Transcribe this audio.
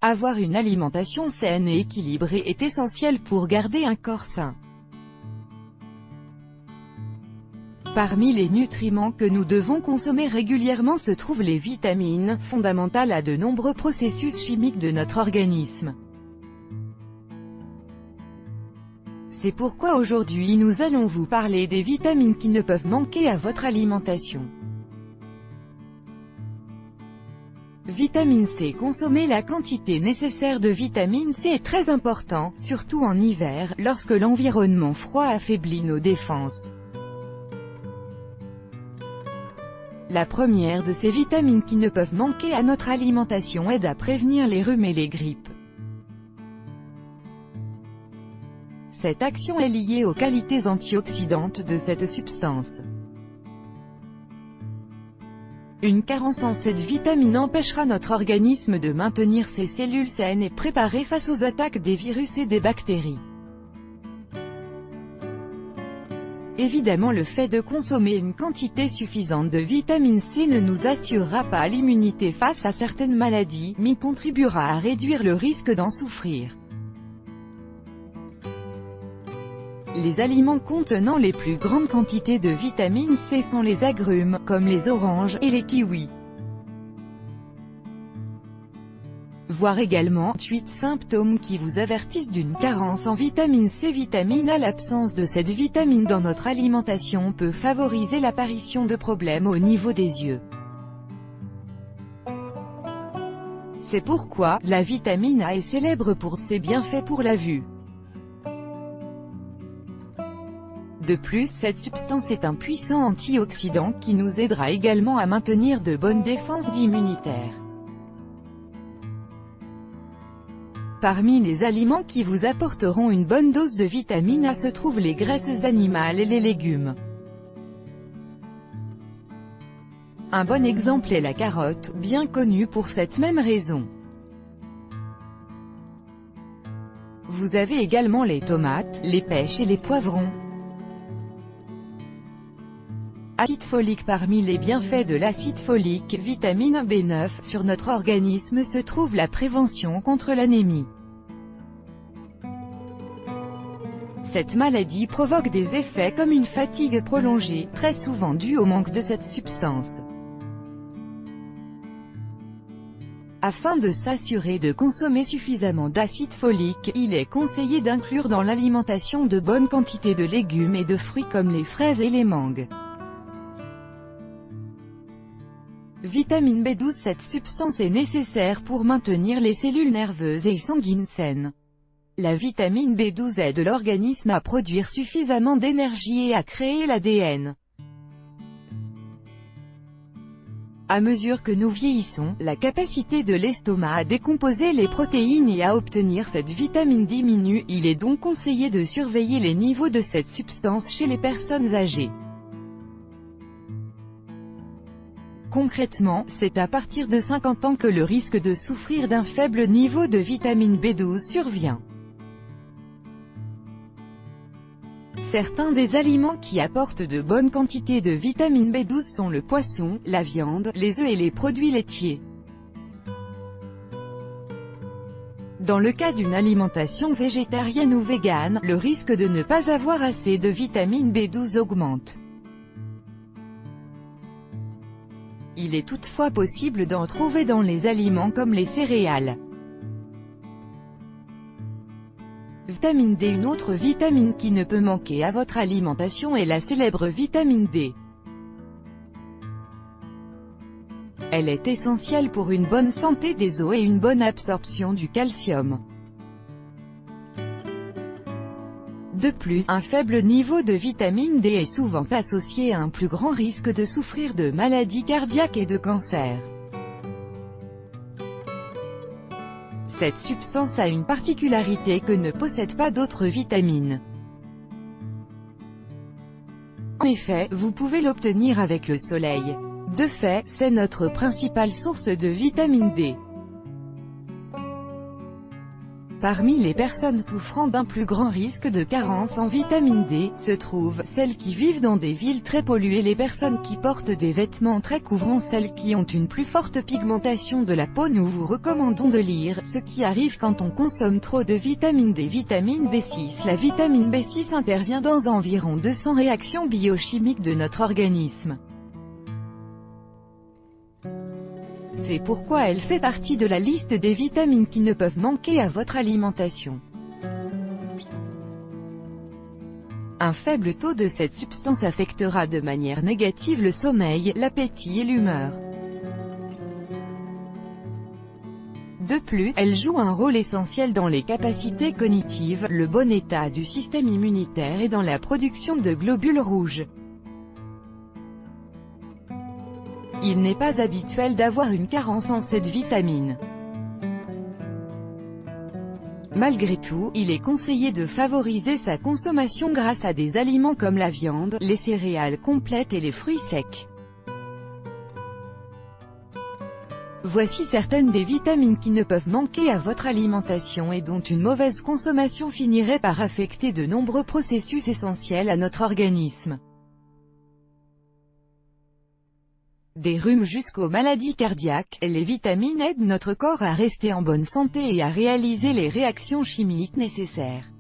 Avoir une alimentation saine et équilibrée est essentiel pour garder un corps sain. Parmi les nutriments que nous devons consommer régulièrement se trouvent les vitamines, fondamentales à de nombreux processus chimiques de notre organisme. C'est pourquoi aujourd'hui nous allons vous parler des vitamines qui ne peuvent manquer à votre alimentation. Vitamine C. Consommer la quantité nécessaire de vitamine C est très important, surtout en hiver, lorsque l'environnement froid affaiblit nos défenses. La première de ces vitamines qui ne peuvent manquer à notre alimentation aide à prévenir les rhumes et les grippes. Cette action est liée aux qualités antioxydantes de cette substance. Une carence en cette vitamine empêchera notre organisme de maintenir ses cellules saines et préparées face aux attaques des virus et des bactéries. Évidemment, le fait de consommer une quantité suffisante de vitamine C ne nous assurera pas l'immunité face à certaines maladies, mais contribuera à réduire le risque d'en souffrir. Les aliments contenant les plus grandes quantités de vitamine C sont les agrumes, comme les oranges, et les kiwis. Voir également 8 symptômes qui vous avertissent d'une carence en vitamine C. Vitamine A. L'absence de cette vitamine dans notre alimentation peut favoriser l'apparition de problèmes au niveau des yeux. C'est pourquoi, la vitamine A est célèbre pour ses bienfaits pour la vue. De plus, cette substance est un puissant antioxydant qui nous aidera également à maintenir de bonnes défenses immunitaires. Parmi les aliments qui vous apporteront une bonne dose de vitamine A se trouvent les graisses animales et les légumes. Un bon exemple est la carotte, bien connue pour cette même raison. Vous avez également les tomates, les pêches et les poivrons. Acide folique. Parmi les bienfaits de l'acide folique, vitamine B9, sur notre organisme se trouve la prévention contre l'anémie. Cette maladie provoque des effets comme une fatigue prolongée, très souvent due au manque de cette substance. Afin de s'assurer de consommer suffisamment d'acide folique, il est conseillé d'inclure dans l'alimentation de bonnes quantités de légumes et de fruits comme les fraises et les mangues. Vitamine B12. Cette substance est nécessaire pour maintenir les cellules nerveuses et sanguines saines. La vitamine B12 aide l'organisme à produire suffisamment d'énergie et à créer l'ADN. À mesure que nous vieillissons, la capacité de l'estomac à décomposer les protéines et à obtenir cette vitamine diminue. Il est donc conseillé de surveiller les niveaux de cette substance chez les personnes âgées. Concrètement, c'est à partir de 50 ans que le risque de souffrir d'un faible niveau de vitamine B12 survient. Certains des aliments qui apportent de bonnes quantités de vitamine B12 sont le poisson, la viande, les œufs et les produits laitiers. Dans le cas d'une alimentation végétarienne ou végane, le risque de ne pas avoir assez de vitamine B12 augmente. Il est toutefois possible d'en trouver dans les aliments comme les céréales. Vitamine D. Une autre vitamine qui ne peut manquer à votre alimentation est la célèbre vitamine D. Elle est essentielle pour une bonne santé des os et une bonne absorption du calcium. De plus, un faible niveau de vitamine D est souvent associé à un plus grand risque de souffrir de maladies cardiaques et de cancer. Cette substance a une particularité que ne possèdent pas d'autres vitamines. En effet, vous pouvez l'obtenir avec le soleil. De fait, c'est notre principale source de vitamine D. Parmi les personnes souffrant d'un plus grand risque de carence en vitamine D, se trouvent celles qui vivent dans des villes très polluées, les personnes qui portent des vêtements très couvrants, celles qui ont une plus forte pigmentation de la peau. Nous vous recommandons de lire ce qui arrive quand on consomme trop de vitamine D. Vitamine B6. La vitamine B6 intervient dans environ 200 réactions biochimiques de notre organisme. C'est pourquoi elle fait partie de la liste des vitamines qui ne peuvent manquer à votre alimentation. Un faible taux de cette substance affectera de manière négative le sommeil, l'appétit et l'humeur. De plus, elle joue un rôle essentiel dans les capacités cognitives, le bon état du système immunitaire et dans la production de globules rouges. Il n'est pas habituel d'avoir une carence en cette vitamine. Malgré tout, il est conseillé de favoriser sa consommation grâce à des aliments comme la viande, les céréales complètes et les fruits secs. Voici certaines des vitamines qui ne peuvent manquer à votre alimentation et dont une mauvaise consommation finirait par affecter de nombreux processus essentiels à notre organisme. Des rhumes jusqu'aux maladies cardiaques, les vitamines aident notre corps à rester en bonne santé et à réaliser les réactions chimiques nécessaires.